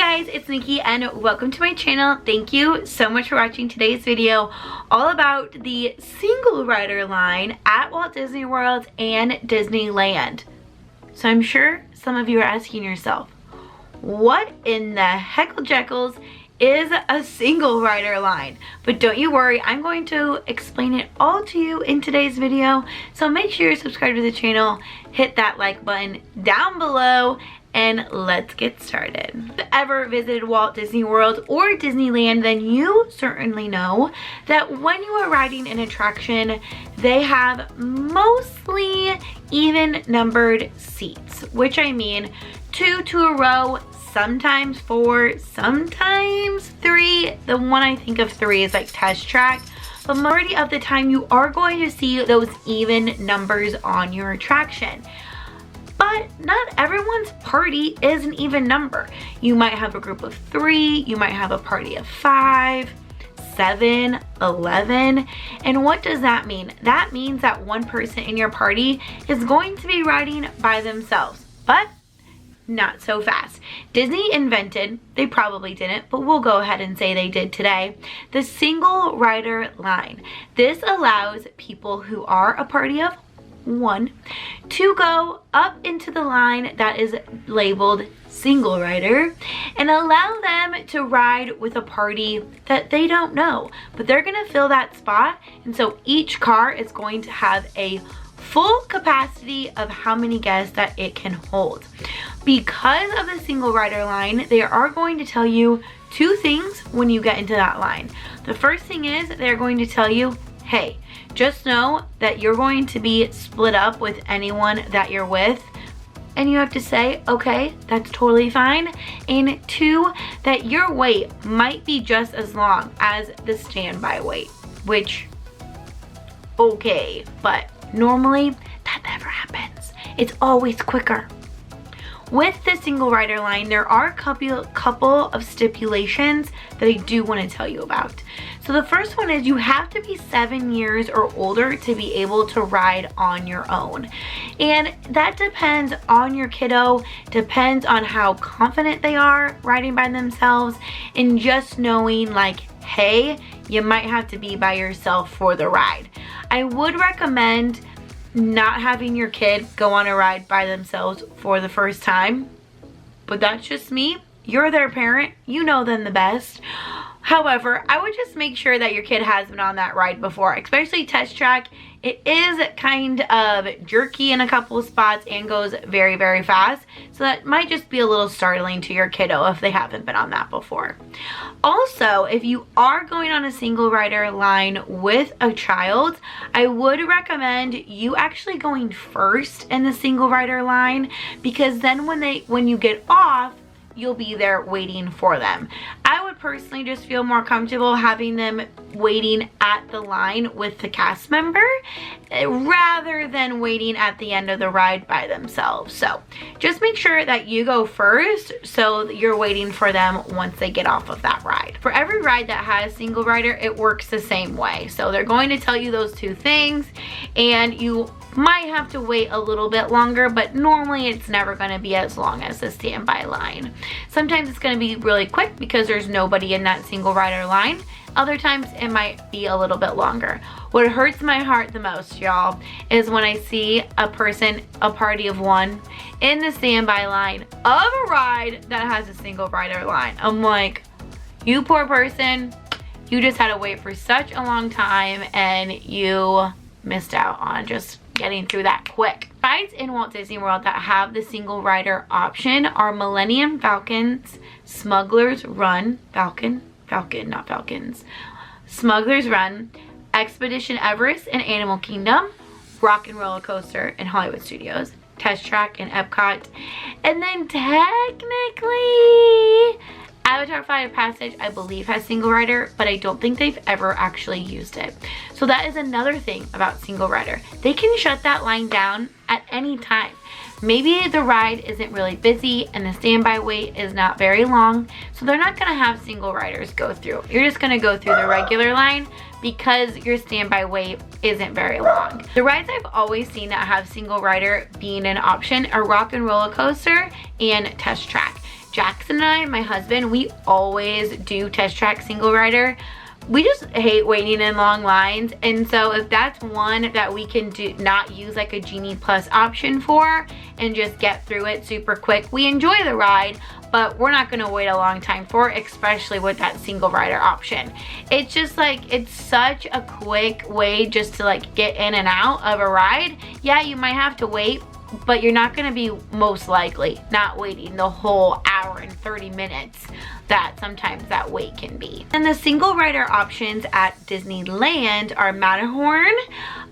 guys, it's Nikki and welcome to my channel. Thank you so much for watching today's video all about the single rider line at Walt Disney World and Disneyland. So I'm sure some of you are asking yourself, what in the heckle jeckles is a single rider line? But don't you worry, I'm going to explain it all to you in today's video. So make sure you're subscribed to the channel, hit that like button down below, and let's get started. If you've ever visited Walt Disney World or Disneyland, then you certainly know that when you are riding an attraction, they have mostly even numbered seats, which I mean 2 to a row, sometimes 4, sometimes 3. The one I think of 3 is like Test Track. But majority of the time you are going to see those even numbers on your attraction. But not everyone's party is an even number. You might have a group of 3, you might have a party of 5, 7, 11. And what does that mean? That means that one person in your party is going to be riding by themselves, but not so fast. Disney invented, they probably didn't, but we'll go ahead and say they did today, the single rider line. This allows people who are a party of 1 to go up into the line that is labeled single rider and allow them to ride with a party that they don't know, but they're gonna fill that spot. And so each car is going to have a full capacity of how many guests that it can hold. Because of the single rider line, they are going to tell you 2 things when you get into that line. The first thing is they're going to tell you, hey, just know that you're going to be split up with anyone that you're with. And you have to say, okay, that's totally fine. And 2, that your wait might be just as long as the standby wait, which, okay, but normally that never happens. It's always quicker. With the single rider line, there are a couple of stipulations that I do want to tell you about. So the first one is you have to be 7 years or older to be able to ride on your own. And that depends on your kiddo, depends on how confident they are riding by themselves, and just knowing like, hey, you might have to be by yourself for the ride. I would recommend not having your kid go on a ride by themselves for the first time, but that's just me. You're their parent, you know them the best. However, I would just make sure that your kid has been on that ride before, especially Test Track. It is kind of jerky in a couple of spots and goes very, very fast. So that might just be a little startling to your kiddo if they haven't been on that before. Also, if you are going on a single rider line with a child, I would recommend you actually going first in the single rider line, because then when you get off, you'll be there waiting for them. I would personally just feel more comfortable having them waiting at the line with the cast member rather than waiting at the end of the ride by themselves. So just make sure that you go first so that you're waiting for them once they get off of that ride. For every ride that has single rider, it works the same way. So they're going to tell you those 2 things, and you might have to wait a little bit longer, but normally it's never going to be as long as the standby line. Sometimes it's going to be really quick because there's nobody in that single rider line. Other times it might be a little bit longer. What hurts my heart the most, y'all, is when I see a party of 1 in the standby line of a ride that has a single rider line. I'm like, you poor person, you just had to wait for such a long time and you missed out on just getting through that quick. Rides in Walt Disney World that have the single rider option are Millennium Falcon's Smuggler's Run, not Falcons, Smuggler's Run, Expedition Everest and Animal Kingdom, Rock and Roller Coaster in Hollywood Studios, Test Track in Epcot, and then technically Avatar Flight of Passage, I believe, has single rider, but I don't think they've ever actually used it. So that is another thing about single rider. They can shut that line down at any time. Maybe the ride isn't really busy and the standby wait is not very long, so they're not gonna have single riders go through. You're just gonna go through the regular line because your standby wait isn't very long. The rides I've always seen that have single rider being an option are Rock and Roller Coaster and Test Track. Jackson and I, my husband, we always do Test Track single rider. We just hate waiting in long lines, and so if that's one that we can do, not use like a Genie Plus option for, and just get through it super quick, we enjoy the ride, but we're not gonna wait a long time for it, especially with that single rider option. It's just like, it's such a quick way just to like get in and out of a ride. Yeah, you might have to wait, but you're not gonna be most likely not waiting the whole hour and 30 minutes that sometimes that wait can be. And the single rider options at Disneyland are Matterhorn,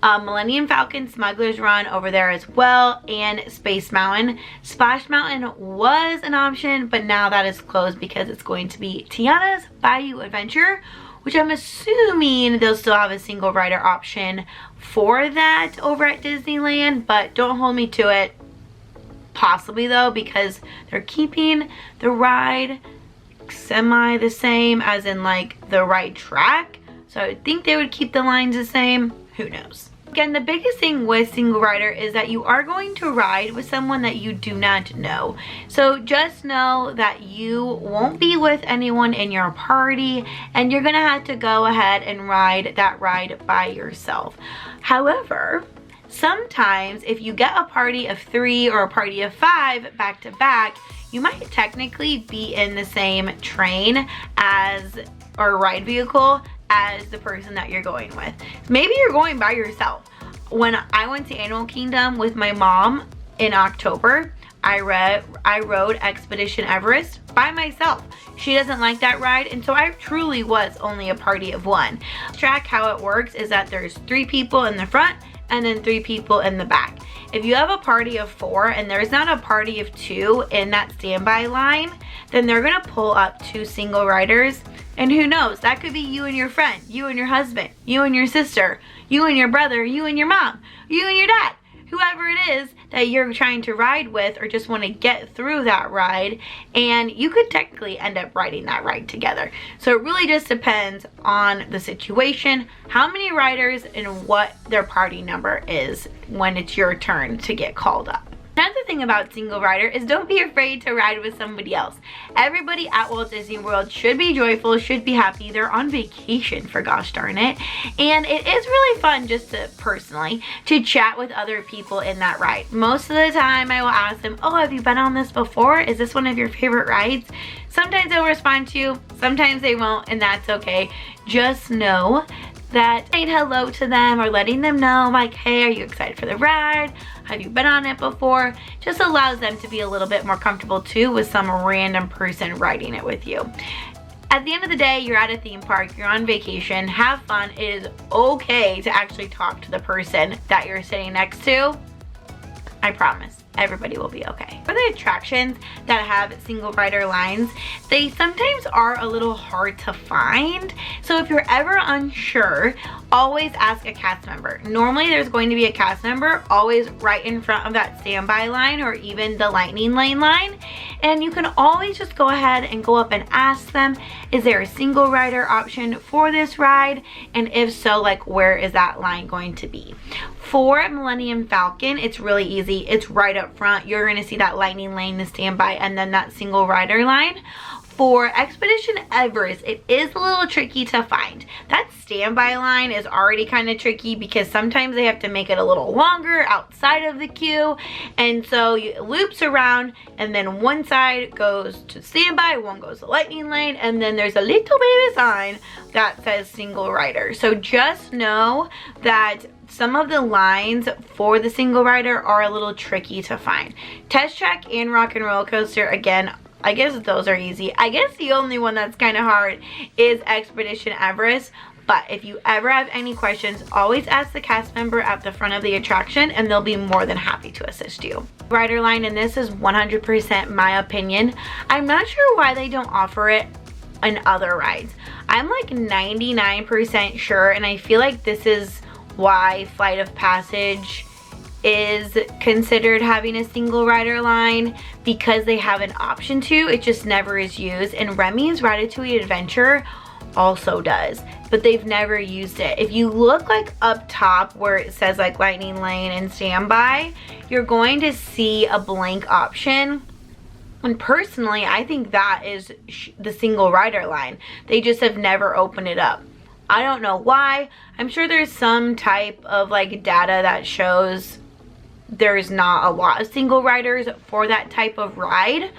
Millennium Falcon, Smuggler's Run over there as well, and Space Mountain. Splash Mountain was an option, but now that is closed because it's going to be Tiana's Bayou Adventure, which I'm assuming they'll still have a single rider option for that over at Disneyland, but don't hold me to it. Possibly though, because they're keeping the ride semi the same, as in like the ride track. So I would think they would keep the lines the same. Who knows? Again, the biggest thing with single rider is that you are going to ride with someone that you do not know. So just know that you won't be with anyone in your party, and you're gonna have to go ahead and ride that ride by yourself. However, sometimes if you get a party of 3 or a party of 5 back to back, you might technically be in the same train as, or ride vehicle as the person that you're going with. Maybe you're going by yourself. When I went to Animal Kingdom with my mom in October, I rode Expedition Everest by myself. She doesn't like that ride, and so I truly was only a party of 1. Track, how it works is that there's 3 people in the front and then 3 people in the back. If you have a party of 4 and there's not a party of 2 in that standby line, then they're gonna pull up 2 single riders. And who knows, that could be you and your friend, you and your husband, you and your sister, you and your brother, you and your mom, you and your dad, whoever it is that you're trying to ride with or just want to get through that ride, and you could technically end up riding that ride together. So it really just depends on the situation, how many riders, and what their party number is when it's your turn to get called up. Another thing about single rider is don't be afraid to ride with somebody else. Everybody at Walt Disney World should be joyful, should be happy. They're on vacation, for gosh darn it. And it is really fun just to, personally, to chat with other people in that ride. Most of the time I will ask them, oh, have you been on this before? Is this one of your favorite rides? Sometimes they'll respond to you, sometimes they won't, and that's okay. Just know that saying hello to them or letting them know, like, hey, are you excited for the ride? Have you been on it before? Just allows them to be a little bit more comfortable too with some random person riding it with you. At the end of the day, you're at a theme park, you're on vacation, have fun. It is okay to actually talk to the person that you're sitting next to. I promise. Everybody will be okay. For the attractions that have single rider lines, they sometimes are a little hard to find. So if you're ever unsure, always ask a cast member. Normally there's going to be a cast member always right in front of that standby line or even the lightning lane line. And you can always just go ahead and go up and ask them, is there a single rider option for this ride? And if so, like, where is that line going to be? For Millennium Falcon, it's really easy. It's right up front. You're going to see that lightning lane, the standby, and then that single rider line. For Expedition Everest, it is a little tricky to find. That standby line is already kind of tricky because sometimes they have to make it a little longer outside of the queue, and so it loops around, and then one side goes to standby, one goes to lightning lane, and then there's a little baby sign that says single rider. So just know that some of the lines for the single rider are a little tricky to find. Test Track and Rock and Roller Coaster, again, I guess those are easy. I guess the only one that's kind of hard is Expedition Everest. But if you ever have any questions, always ask the cast member at the front of the attraction and they'll be more than happy to assist you. Rider line, and this is 100% my opinion. I'm not sure why they don't offer it in other rides. I'm like 99% sure, and I feel like this is why Flight of Passage is considered having a single rider line, because they have an option to. It just never is used. And Remy's Ratatouille Adventure also does, but they've never used it. If you look like up top where it says like lightning lane and standby, you're going to see a blank option. And personally, I think that is the single rider line. They just have never opened it up. I don't know why. I'm sure there's some type of like data that shows there's not a lot of single riders for that type of ride,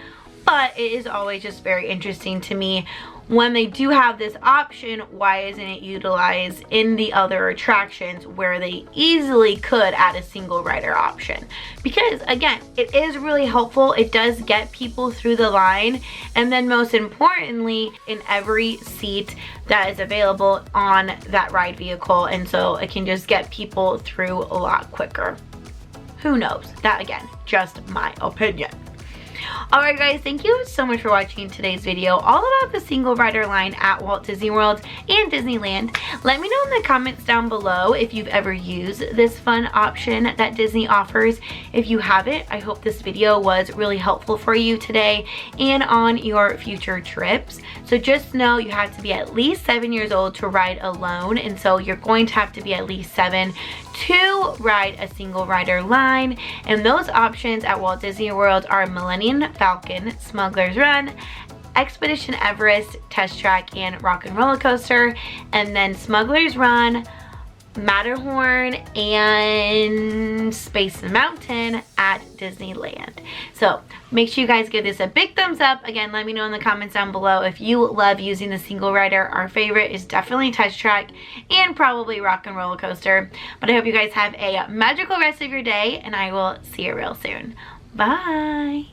but it is always just very interesting to me when they do have this option, why isn't it utilized in the other attractions where they easily could add a single rider option? Because again, it is really helpful. It does get people through the line, and then most importantly, in every seat that is available on that ride vehicle, and so it can just get people through a lot quicker. Who knows? That again, just my opinion. Alright guys, thank you so much for watching today's video all about the single rider line at Walt Disney World and Disneyland. Let me know in the comments down below if you've ever used this fun option that Disney offers. If you haven't, I hope this video was really helpful for you today and on your future trips. So just know you have to be at least 7 years old to ride alone, and so you're going to have to be at least 7 to ride a single rider line. And those options at Walt Disney World are Millennium Falcon, Smuggler's Run, Expedition Everest, Test Track, and Rock and Roller Coaster. And then Smuggler's Run, Matterhorn, and Space Mountain at Disneyland. So make sure you guys give this a big thumbs up. Again, let me know in the comments down below if you love using the single rider. Our favorite is definitely Test Track and probably Rock and Roller Coaster. But I hope you guys have a magical rest of your day, and I will see you real soon. Bye.